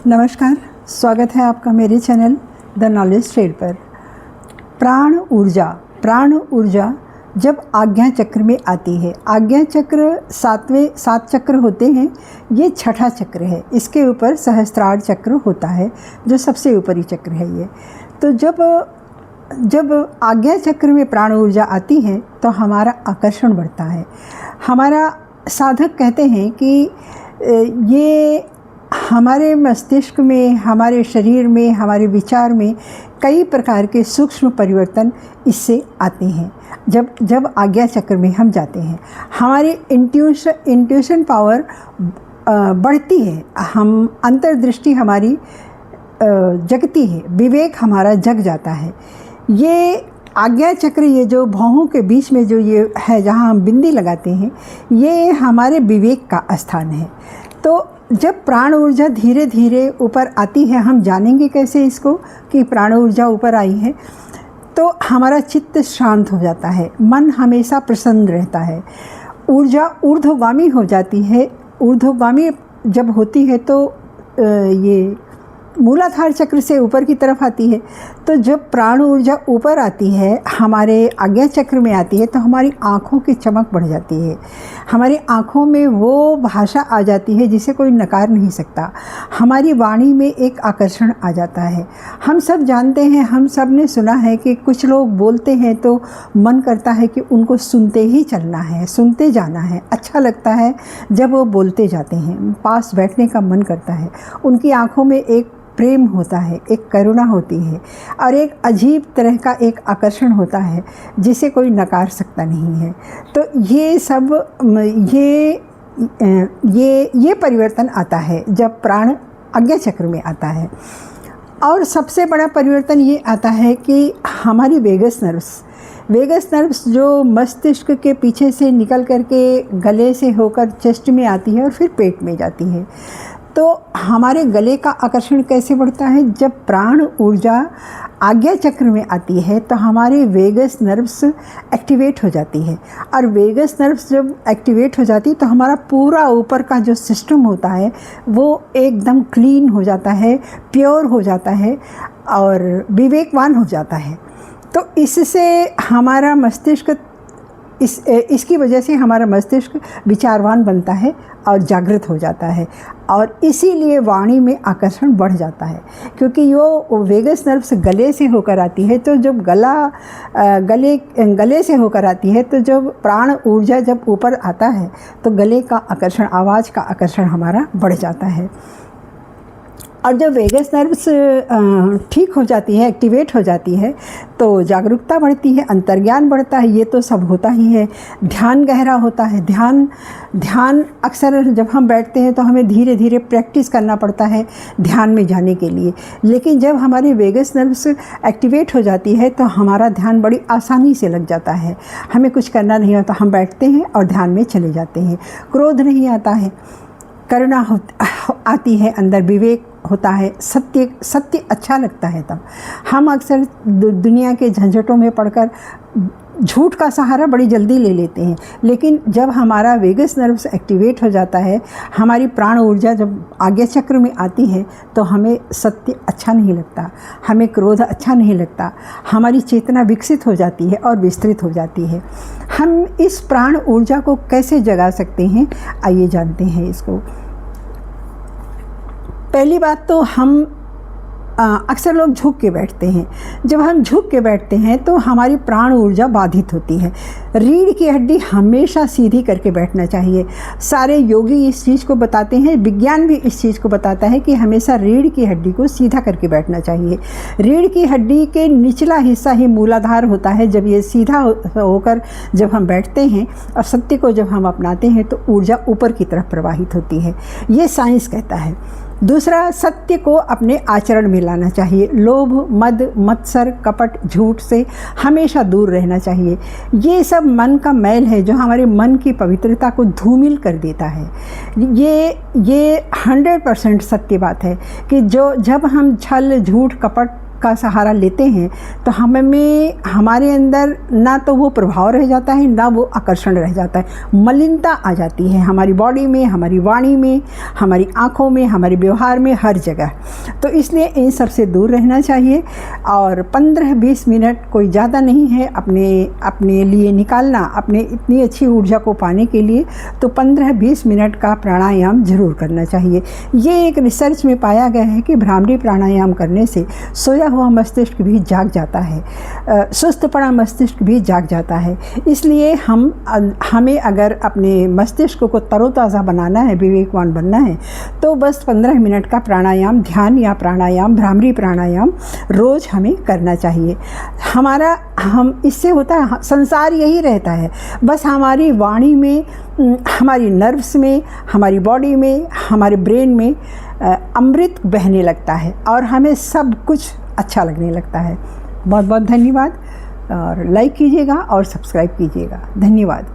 नमस्कार, स्वागत है आपका मेरे चैनल द नॉलेज ट्रेड पर। प्राण ऊर्जा जब आज्ञा चक्र में आती है, आज्ञा चक्र 7 चक्र होते हैं, ये छठा चक्र है। इसके ऊपर सहस्त्रार चक्र होता है जो सबसे ऊपरी चक्र है ये। तो जब आज्ञा चक्र में प्राण ऊर्जा आती है तो हमारा आकर्षण बढ़ता है। हमारा साधक कहते हैं कि ये हमारे मस्तिष्क में, हमारे शरीर में, हमारे विचार में कई प्रकार के सूक्ष्म परिवर्तन इससे आते हैं। जब आज्ञा चक्र में हम जाते हैं, हमारी इंट्यूशन पावर बढ़ती है, हम अंतर्दृष्टि हमारी जगती है, विवेक हमारा जग जाता है। ये आज्ञा चक्र, ये जो भौहों के बीच में जो ये है जहाँ हम बिंदी लगाते हैं, ये हमारे विवेक का स्थान है। तो जब प्राण ऊर्जा धीरे धीरे ऊपर आती है, हम जानेंगे कैसे इसको कि प्राण ऊर्जा ऊपर आई है? तो हमारा चित्त शांत हो जाता है, मन हमेशा प्रसन्न रहता है, ऊर्जा ऊर्ध्वगामी हो जाती है। ऊर्ध्वगामी जब होती है तो ये मूलाधार चक्र से ऊपर की तरफ आती है। तो जब प्राण ऊर्जा ऊपर आती है, हमारे आज्ञा चक्र में आती है, तो हमारी आँखों की चमक बढ़ जाती है, हमारी आँखों में वो भाषा आ जाती है जिसे कोई नकार नहीं सकता। हमारी वाणी में एक आकर्षण आ जाता है। हम सब जानते हैं, हम सब ने सुना है कि कुछ लोग बोलते हैं तो मन करता है कि उनको सुनते ही चलना है, सुनते जाना है। अच्छा लगता है जब वो बोलते जाते हैं, पास बैठने का मन करता है। उनकी आँखों में एक प्रेम होता है, एक करुणा होती है और एक अजीब तरह का एक आकर्षण होता है जिसे कोई नकार सकता नहीं है। तो ये सब ये परिवर्तन आता है जब प्राण आज्ञा चक्र में आता है। और सबसे बड़ा परिवर्तन ये आता है कि हमारी वेगस नर्व्स जो मस्तिष्क के पीछे से निकल करके गले से होकर चेस्ट में आती है और फिर पेट में जाती है। तो हमारे गले का आकर्षण कैसे बढ़ता है? जब प्राण ऊर्जा आज्ञा चक्र में आती है तो हमारे वेगस नर्व्स एक्टिवेट हो जाती है, और वेगस नर्व्स जब एक्टिवेट हो जाती है तो हमारा पूरा ऊपर का जो सिस्टम होता है वो एकदम क्लीन हो जाता है, प्योर हो जाता है और विवेकवान हो जाता है। तो इससे हमारा मस्तिष्क इसकी वजह से हमारा मस्तिष्क विचारवान बनता है और जागृत हो जाता है, और इसीलिए वाणी में आकर्षण बढ़ जाता है। क्योंकि वो वेगस नर्व्स गले से होकर आती है, तो जब गले से होकर आती है, तो जब प्राण ऊर्जा जब ऊपर आता है तो गले का आकर्षण, आवाज़ का आकर्षण हमारा बढ़ जाता है। और जब वेगस नर्व्स ठीक हो जाती है, एक्टिवेट हो जाती है, तो जागरूकता बढ़ती है, अंतर्ज्ञान बढ़ता है। ये तो सब होता ही है। ध्यान गहरा होता है। ध्यान अक्सर जब हम बैठते हैं तो हमें धीरे धीरे प्रैक्टिस करना पड़ता है ध्यान में जाने के लिए। लेकिन जब हमारी वेगस नर्व्स एक्टिवेट हो जाती है तो हमारा ध्यान बड़ी आसानी से लग जाता है। हमें कुछ करना नहीं होता, हम बैठते हैं और ध्यान में चले जाते हैं। क्रोध नहीं आता है, करुणा आती है, अंदर विवेक होता है, सत्य अच्छा लगता है। तब हम अक्सर दुनिया के झंझटों में पड़कर झूठ का सहारा बड़ी जल्दी ले लेते हैं, लेकिन जब हमारा वेगस नर्व्स एक्टिवेट हो जाता है, हमारी प्राण ऊर्जा जब आज्ञा चक्र में आती है, तो हमें सत्य अच्छा नहीं लगता, हमें क्रोध अच्छा नहीं लगता, हमारी चेतना विकसित हो जाती है और विस्तृत हो जाती है। हम इस प्राण ऊर्जा को कैसे जगा सकते हैं, आइए जानते हैं इसको। पहली बात तो हम अक्सर लोग झुक के बैठते हैं। जब हम झुक के बैठते हैं तो हमारी प्राण ऊर्जा बाधित होती है। रीढ़ की हड्डी हमेशा सीधी करके बैठना चाहिए। सारे योगी इस चीज़ को बताते हैं, विज्ञान भी इस चीज़ को बताता है कि हमेशा रीढ़ की हड्डी को सीधा करके बैठना चाहिए। रीढ़ की हड्डी के निचला हिस्सा ही मूलाधार होता है। जब ये सीधा होकर जब हम बैठते हैं और सत्य को जब हम अपनाते हैं तो ऊर्जा ऊपर की तरफ प्रवाहित होती है, ये साइंस कहता है। दूसरा, सत्य को अपने आचरण में लाना चाहिए। लोभ, मद, मत्सर, कपट, झूठ से हमेशा दूर रहना चाहिए। ये सब मन का मैल है जो हमारे मन की पवित्रता को धूमिल कर देता है। ये 100% सत्य बात है कि जब हम छल, झूठ, कपट का सहारा लेते हैं तो हमें हमारे अंदर ना तो वो प्रभाव रह जाता है, ना वो आकर्षण रह जाता है। मलिनता आ जाती है हमारी बॉडी में, हमारी वाणी में, हमारी आँखों में, हमारे व्यवहार में, हर जगह। तो इसलिए इन सब से दूर रहना चाहिए। और 15-20 मिनट कोई ज़्यादा नहीं है अपने लिए निकालना, अपने इतनी अच्छी ऊर्जा को पाने के लिए। तो 15-20 मिनट का प्राणायाम ज़रूर करना चाहिए। ये एक रिसर्च में पाया गया है कि भ्रामरी प्राणायाम करने से सोया हुआ मस्तिष्क भी जाग जाता है, सुस्त पड़ा मस्तिष्क भी जाग जाता है। इसलिए हमें अगर अपने मस्तिष्क को तरोताज़ा बनाना है, विवेकवान बनना है, तो बस 15 मिनट का प्राणायाम, ध्यान या प्राणायाम, भ्रामरी प्राणायाम रोज़ हमें करना चाहिए। इससे होता है संसार यही रहता है, बस हमारी वाणी में, हमारी नर्व्स में, हमारी बॉडी में, हमारे ब्रेन में अमृत बहने लगता है और हमें सब कुछ अच्छा लगने लगता है। बहुत बहुत धन्यवाद। और लाइक कीजिएगा और सब्सक्राइब कीजिएगा। धन्यवाद।